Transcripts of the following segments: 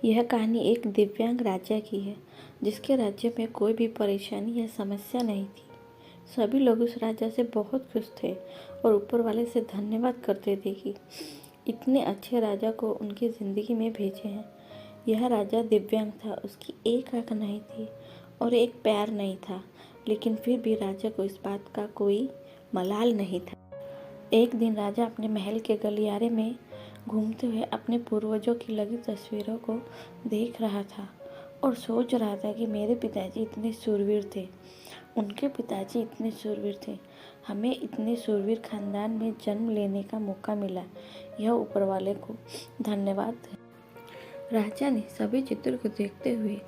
यह कहानी एक दिव्यांग राजा की है जिसके राज्य में कोई भी परेशानी या समस्या नहीं थी। सभी लोग उस राजा से बहुत खुश थे और ऊपर वाले से धन्यवाद करते थे कि इतने अच्छे राजा को उनकी ज़िंदगी में भेजे हैं। यह राजा दिव्यांग था, उसकी एक आंख नहीं थी और एक पैर नहीं था, लेकिन फिर भी राजा को इस बात का कोई मलाल नहीं था। एक दिन राजा अपने महल के गलियारे में घूमते हुए अपने पूर्वजों की लगी तस्वीरों को देख रहा था और सोच रहा था कि मेरे पिताजी इतने शूरवीर थे, उनके पिताजी इतने शूरवीर थे, हमें इतने शूरवीर खानदान में जन्म लेने का मौका मिला। यह ऊपर वाले को धन्यवाद है। राजा ने सभी चित्र को देखते हुए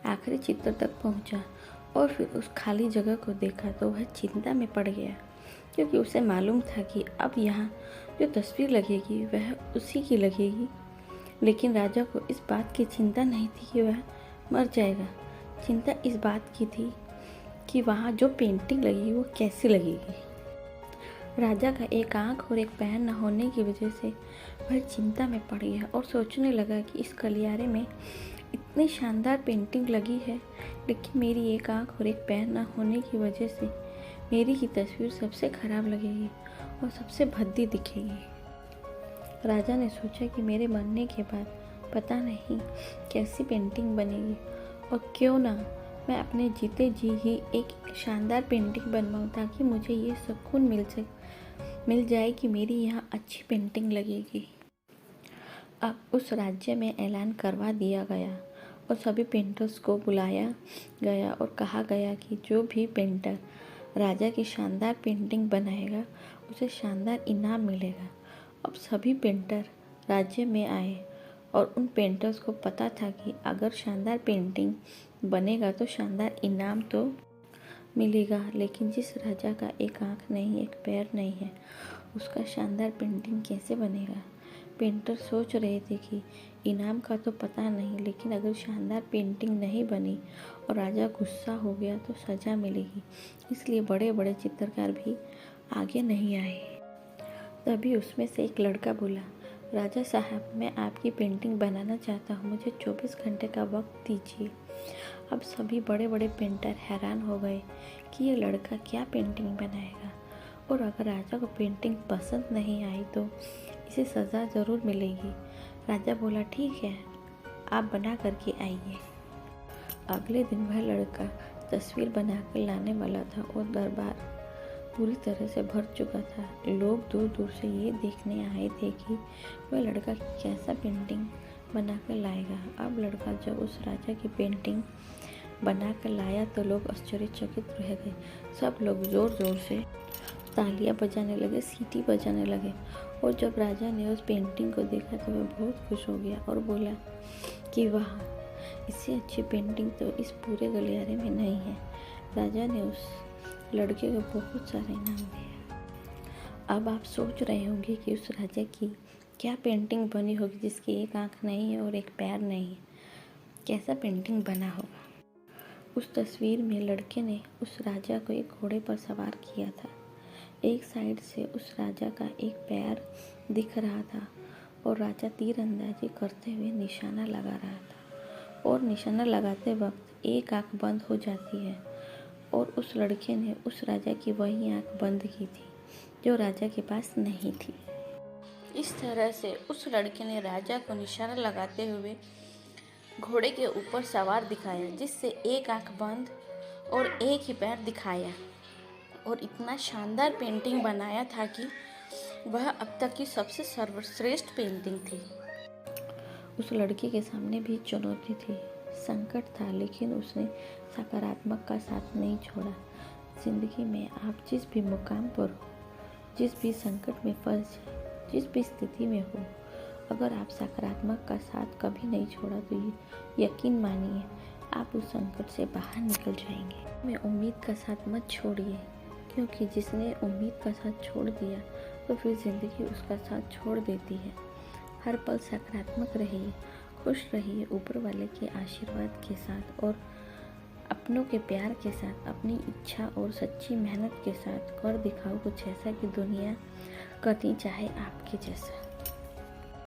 आखिरी चित्र तक पहुंचा और फिर उस खाली जगह को देखा तो वह चिंता में पड़ गया, क्योंकि उसे मालूम था कि अब यहाँ जो तस्वीर लगेगी वह उसी की लगेगी। लेकिन राजा को इस बात की चिंता नहीं थी कि वह मर जाएगा। चिंता इस बात की थी कि वहाँ जो पेंटिंग लगी वो कैसी लगेगी। राजा का एक आंख और एक पैर न होने की वजह से वह चिंता में पड़ गया और सोचने लगा कि इस गलियारे में इतनी शानदार पेंटिंग लगी है, लेकिन मेरी एक आंख और एक पैर न होने की वजह से मेरी ही तस्वीर सबसे खराब लगेगी और सबसे भद्दी दिखेगी। राजा ने सोचा कि मेरे मरने के बाद पता नहीं कैसी पेंटिंग बनेगी और क्यों ना मैं अपने जीते जी ही एक शानदार पेंटिंग बनवाऊँ, ताकि मुझे ये सुकून मिल जाए कि मेरी यहाँ अच्छी पेंटिंग लगेगी। अब उस राज्य में ऐलान करवा दिया गया और सभी पेंटर्स को बुलाया गया और कहा गया कि जो भी पेंटर राजा की शानदार पेंटिंग बनाएगा उसे शानदार इनाम मिलेगा। अब सभी पेंटर राज्य में आए और उन पेंटर्स को पता था कि अगर शानदार पेंटिंग बनेगा तो शानदार इनाम तो मिलेगा, लेकिन जिस राजा का एक आंख नहीं, एक पैर नहीं है, उसका शानदार पेंटिंग कैसे बनेगा। पेंटर सोच रहे थे कि इनाम का तो पता नहीं, लेकिन अगर शानदार पेंटिंग नहीं बनी और राजा गुस्सा हो गया तो सज़ा मिलेगी। इसलिए बड़े बड़े चित्रकार भी आगे नहीं आए। तभी उसमें से एक लड़का बोला, राजा साहब, मैं आपकी पेंटिंग बनाना चाहता हूँ, मुझे 24 घंटे का वक्त दीजिए। अब सभी बड़े बड़े पेंटर हैरान हो गए कि ये लड़का क्या पेंटिंग बनाएगा, और अगर राजा को पेंटिंग पसंद नहीं आई तो इसे सज़ा ज़रूर मिलेगी। राजा बोला, ठीक है, आप बना करके आइए। अगले दिन वह लड़का तस्वीर बना कर लाने वाला था और दरबार पूरी तरह से भर चुका था। लोग दूर दूर से ये देखने आए थे कि वह लड़का कैसा पेंटिंग बना कर लाएगा। अब लड़का जब उस राजा की पेंटिंग बना कर लाया तो लोग आश्चर्यचकित रह गए। सब लोग ज़ोर ज़ोर से तालियां बजाने लगे, सीटी बजाने लगे, और जब राजा ने उस पेंटिंग को देखा तो वह बहुत खुश हो गया और बोला कि वाह, इससे अच्छी पेंटिंग तो इस पूरे गलियारे में नहीं है। राजा ने उस लड़के को बहुत सारे इनाम दिया। अब आप सोच रहे होंगे कि उस राजा की क्या पेंटिंग बनी होगी जिसकी एक आंख नहीं है और एक पैर नहीं है। कैसा पेंटिंग बना होगा। उस तस्वीर में लड़के ने उस राजा को एक घोड़े पर सवार किया था। एक साइड से उस राजा का एक पैर दिख रहा था और राजा तीरंदाजी करते हुए निशाना लगा रहा था, और निशाना लगाते वक्त एक आंख बंद हो जाती है, और उस लड़के ने उस राजा की वही आंख बंद की थी जो राजा के पास नहीं थी। इस तरह से उस लड़के ने राजा को निशाना लगाते हुए घोड़े के ऊपर सवार दिखाया, जिससे एक आंख बंद और एक ही पैर दिखाया, और इतना शानदार पेंटिंग बनाया था कि वह अब तक की सबसे सर्वश्रेष्ठ पेंटिंग थी। उस लड़के के सामने भी चुनौती थी, संकट था, लेकिन उसने सकारात्मक का साथ नहीं छोड़ा। जिंदगी में आप जिस भी मुकाम पर हो, जिस भी संकट में फंस, जिस भी स्थिति में हो, अगर आप सकारात्मक का साथ कभी नहीं छोड़ा तो यकीन मानिए आप उस संकट से बाहर निकल जाएंगे। में उम्मीद का साथ मत छोड़िए, क्योंकि जिसने उम्मीद का साथ छोड़ दिया तो फिर ज़िंदगी उसका साथ छोड़ देती है। हर पल सकारात्मक रहिए, खुश रहिए ऊपर वाले के आशीर्वाद के साथ और अपनों के प्यार के साथ, अपनी इच्छा और सच्ची मेहनत के साथ कर दिखाओ कुछ ऐसा कि दुनिया करनी चाहे आपके जैसा।